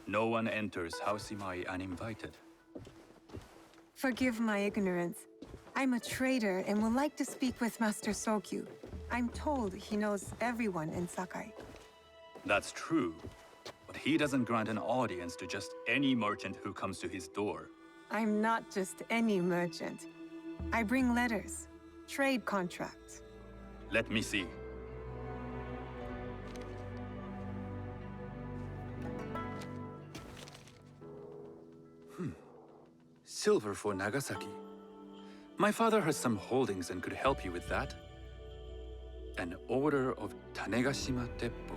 No one enters House Imai uninvited. Forgive my ignorance. I'm a trader and would like to speak with Master Sokyu. I'm told he knows everyone in Sakai. That's true, but he doesn't grant an audience to just any merchant who comes to his door. I'm not just any merchant. I bring letters, trade contracts. Let me see. Silver for Nagasaki. My father has some holdings and could help you with that. An order of Tanegashima Teppo.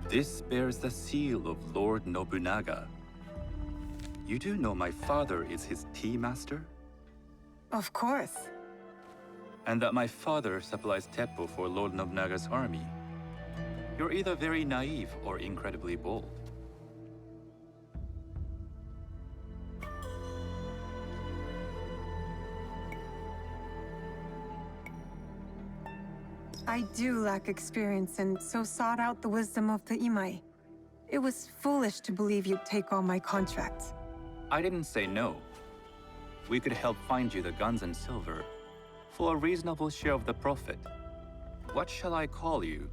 This bears the seal of Lord Nobunaga. You do know my father is his tea master? Of course. And that my father supplies Teppo for Lord Nobunaga's army. You're either very naive or incredibly bold. I do lack experience and so sought out the wisdom of the Imai. It was foolish to believe you'd take all my contracts. I didn't say no. We could help find you the guns and silver for a reasonable share of the profit. What shall I call you?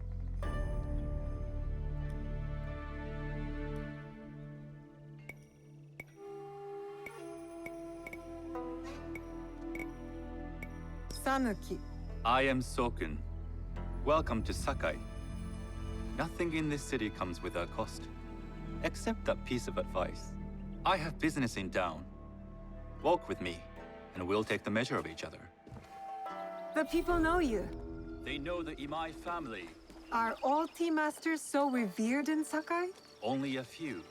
Sanuki. I am Sokun. Welcome to Sakai. Nothing in this city comes without cost, except that piece of advice. I have business in town. Walk with me, and we'll take the measure of each other. The people know you. They know the Imai family. Are all tea masters so revered in Sakai? Only a few.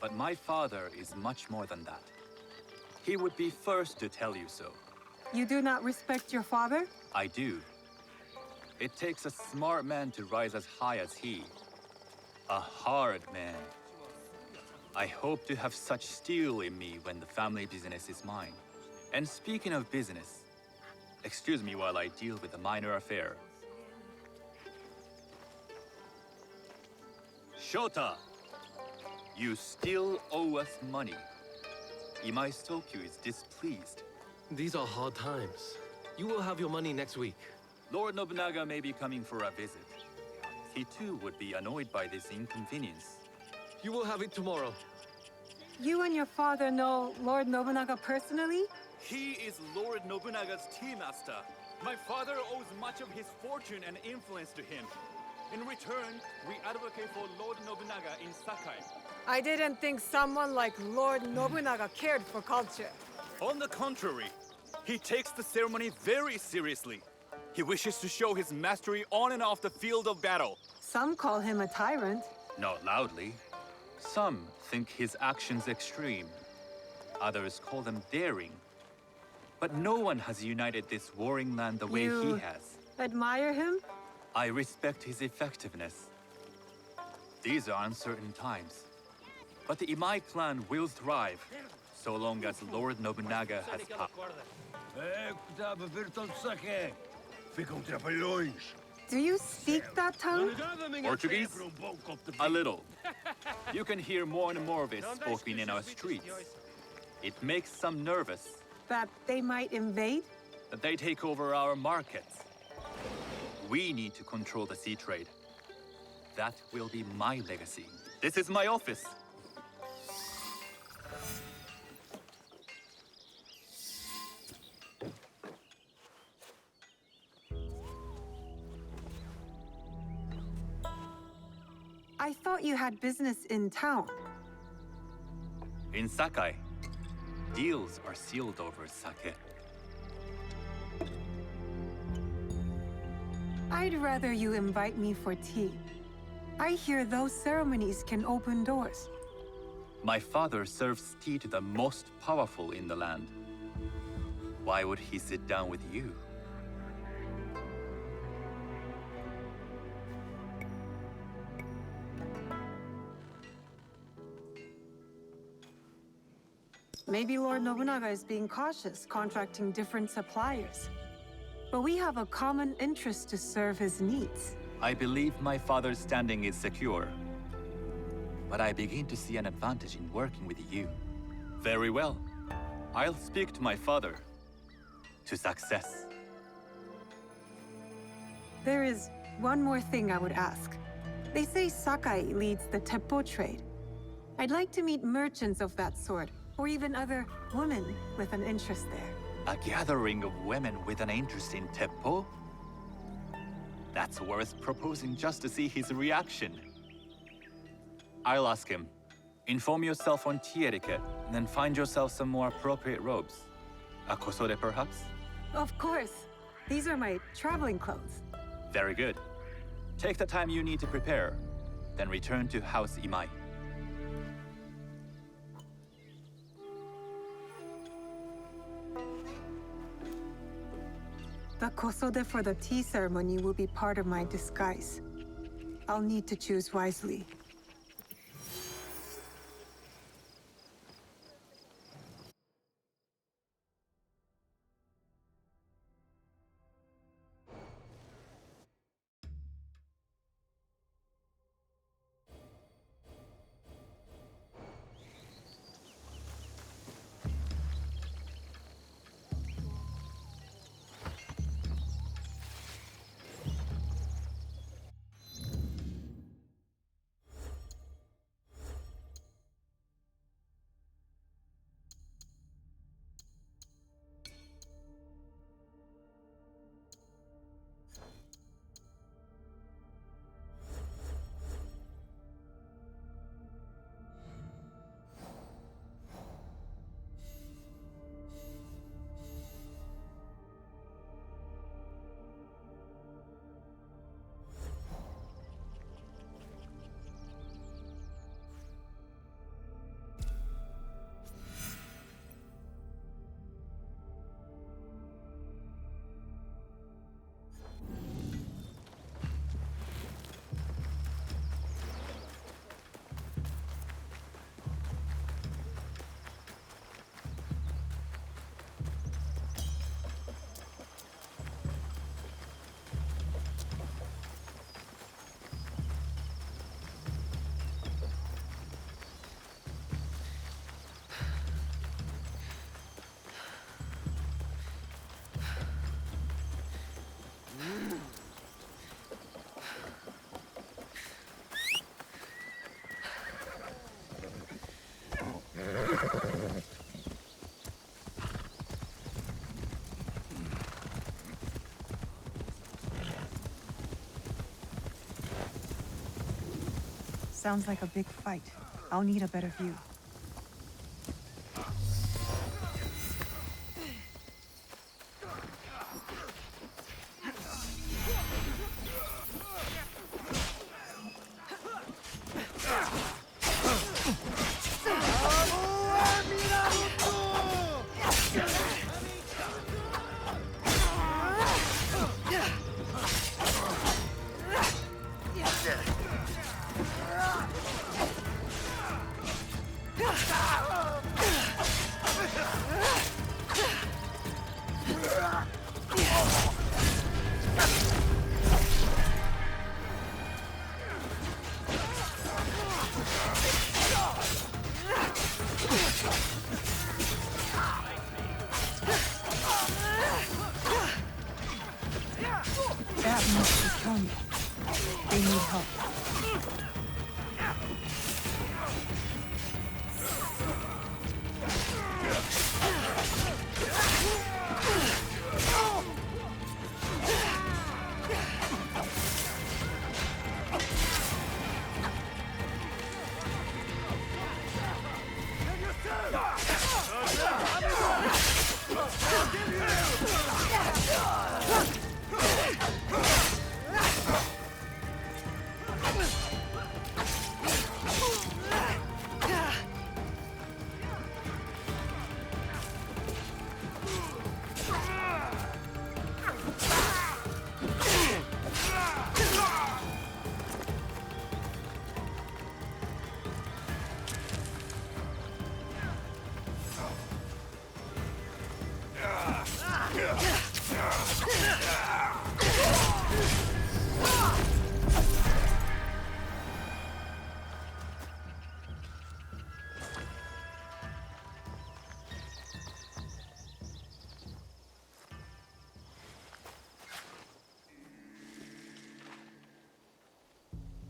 But my father is much more than that. He would be first to tell you so. You do not respect your father? I do. It takes a smart man to rise as high as he. A hard man. I hope to have such steel in me when the family business is mine. And speaking of business, excuse me while I deal with a minor affair. Shota! You still owe us money. Imai Sokyu is displeased. These are hard times. You will have your money next week. Lord Nobunaga may be coming for a visit. He too would be annoyed by this inconvenience. You will have it tomorrow. You and your father know Lord Nobunaga personally? He is Lord Nobunaga's tea master. My father owes much of his fortune and influence to him. In return, we advocate for Lord Nobunaga in Sakai. I didn't think someone like Lord Nobunaga cared for culture. On the contrary, he takes the ceremony very seriously. He wishes to show his mastery on and off the field of battle. Some call him a tyrant. Not loudly. Some think his actions extreme. Others call them daring. But no one has united this warring land the way he has. Admire him? I respect his effectiveness. These are uncertain times. But the Imai clan will thrive, so long as Lord Nobunaga has power. Do you speak that tongue? Portuguese? A little. You can hear more and more of it spoken in our streets. It makes some nervous. That they might invade? That they take over our markets. We need to control the sea trade. That will be my legacy. This is my office. I thought you had business in town. In Sakai, deals are sealed over sake. I'd rather you invite me for tea. I hear those ceremonies can open doors. My father serves tea to the most powerful in the land. Why would he sit down with you? Maybe Lord Nobunaga is being cautious, contracting different suppliers. But we have a common interest to serve his needs. I believe my father's standing is secure. But I begin to see an advantage in working with you. Very well. I'll speak to my father. To success. There is one more thing I would ask. They say Sakai leads the Teppo trade. I'd like to meet merchants of that sort, or even other women with an interest there. A gathering of women with an interest in Teppo? That's worth proposing just to see his reaction. I'll ask him. Inform yourself on tea etiquette, and then find yourself some more appropriate robes. A kosode, perhaps? Of course. These are my traveling clothes. Very good. Take the time you need to prepare, then return to House Imai. The kosode for the tea ceremony will be part of my disguise. I'll need to choose wisely. Sounds like a big fight. I'll need a better view. That must be Tony. They need help.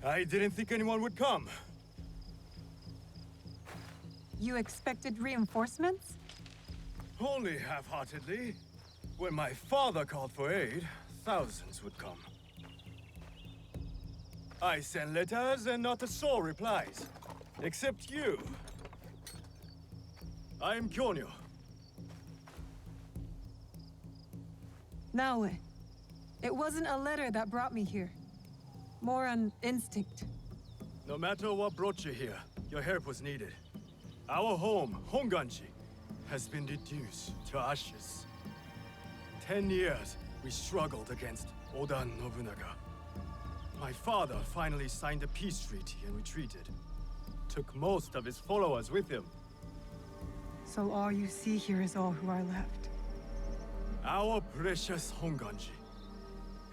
I didn't think anyone would come. You expected reinforcements? Only half-heartedly. When my father called for aid, thousands would come. I sent letters and not a soul replies. Except you. I am Kyonyo. Naoe, it wasn't a letter that brought me here. More an instinct. No matter what brought you here, your help was needed. Our home, Honganji, has been reduced to ashes. 10 years, we struggled against Oda Nobunaga. My father finally signed a peace treaty and retreated. Took most of his followers with him. So all you see here is all who are left. Our precious Honganji.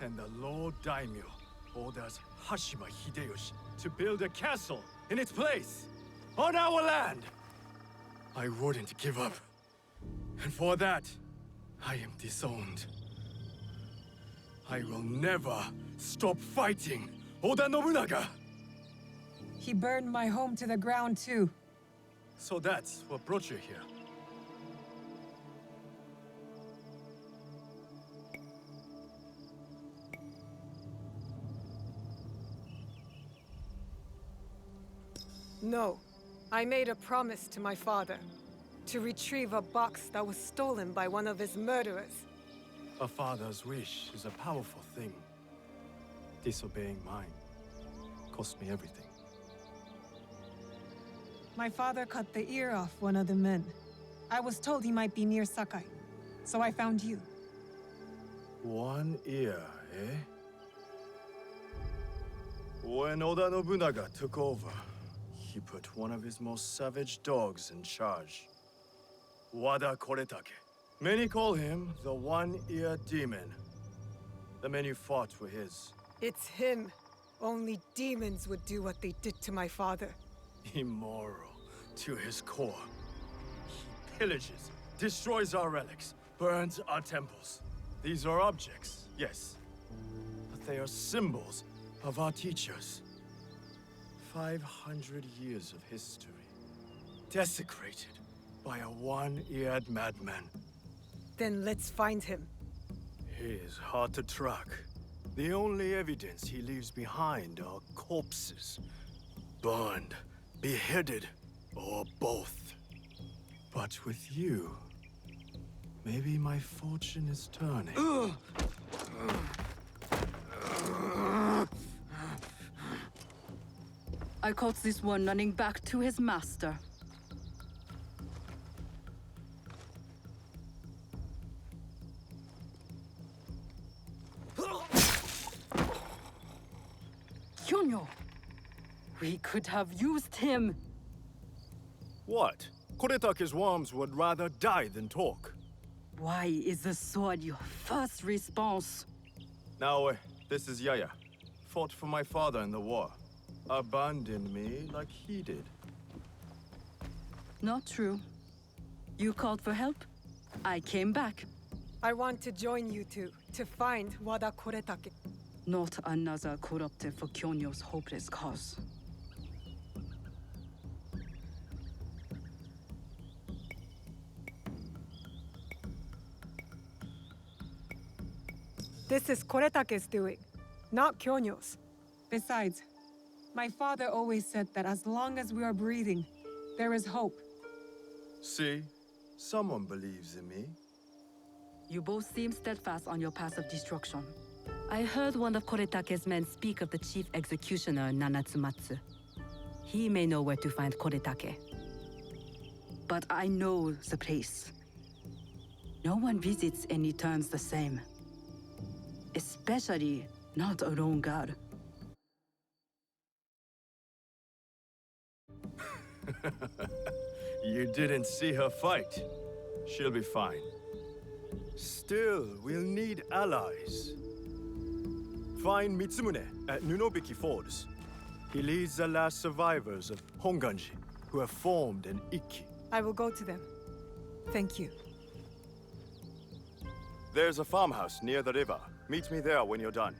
And the Lord Daimyo orders Hashima Hideyoshi to build a castle in its place, on our land! I wouldn't give up. And for that, I am disowned. I will never stop fighting Oda Nobunaga! He burned my home to the ground too. So that's what brought you here. No. I made a promise to my father to retrieve a box that was stolen by one of his murderers. A father's wish is a powerful thing. Disobeying mine cost me everything. My father cut the ear off one of the men. I was told he might be near Sakai, so I found you. One ear, eh? When Oda Nobunaga took over, he put one of his most savage dogs in charge. Wada Koretake. Many call him the One-Ear Demon. The men you fought were his. It's him. Only demons would do what they did to my father. Immoral to his core. He pillages, destroys our relics, burns our temples. These are objects, yes, but they are symbols of our teachers. 500 years of history, desecrated by a one-eared madman. Then let's find him. He is hard to track. The only evidence he leaves behind are corpses. Burned, beheaded, or both. But with you, maybe my fortune is turning. I caught this one running back to his master. Kyonyo! We could have used him! What? Koretake's worms would rather die than talk. Why is the sword your first response? Now, this is Yaya. Fought for my father in the war. Abandoned me like he did. Not true. You called for help. I came back. I want to join you two to find Wada Koretake. Not another corrupted for Kyonyo's hopeless cause. This is Koretake's doing, not Kyonyo's. Besides, my father always said that as long as we are breathing, there is hope. See? Someone believes in me. You both seem steadfast on your path of destruction. I heard one of Koretake's men speak of the chief executioner, Nanatsumatsu. He may know where to find Koretake. But I know the place. No one visits and returns the same. Especially not a lone guard. You didn't see her fight. She'll be fine. Still, we'll need allies. Find Mitsumune at Nunobiki Falls. He leads the last survivors of Honganji, who have formed an Ikki. I will go to them. Thank you. There's a farmhouse near the river. Meet me there when you're done.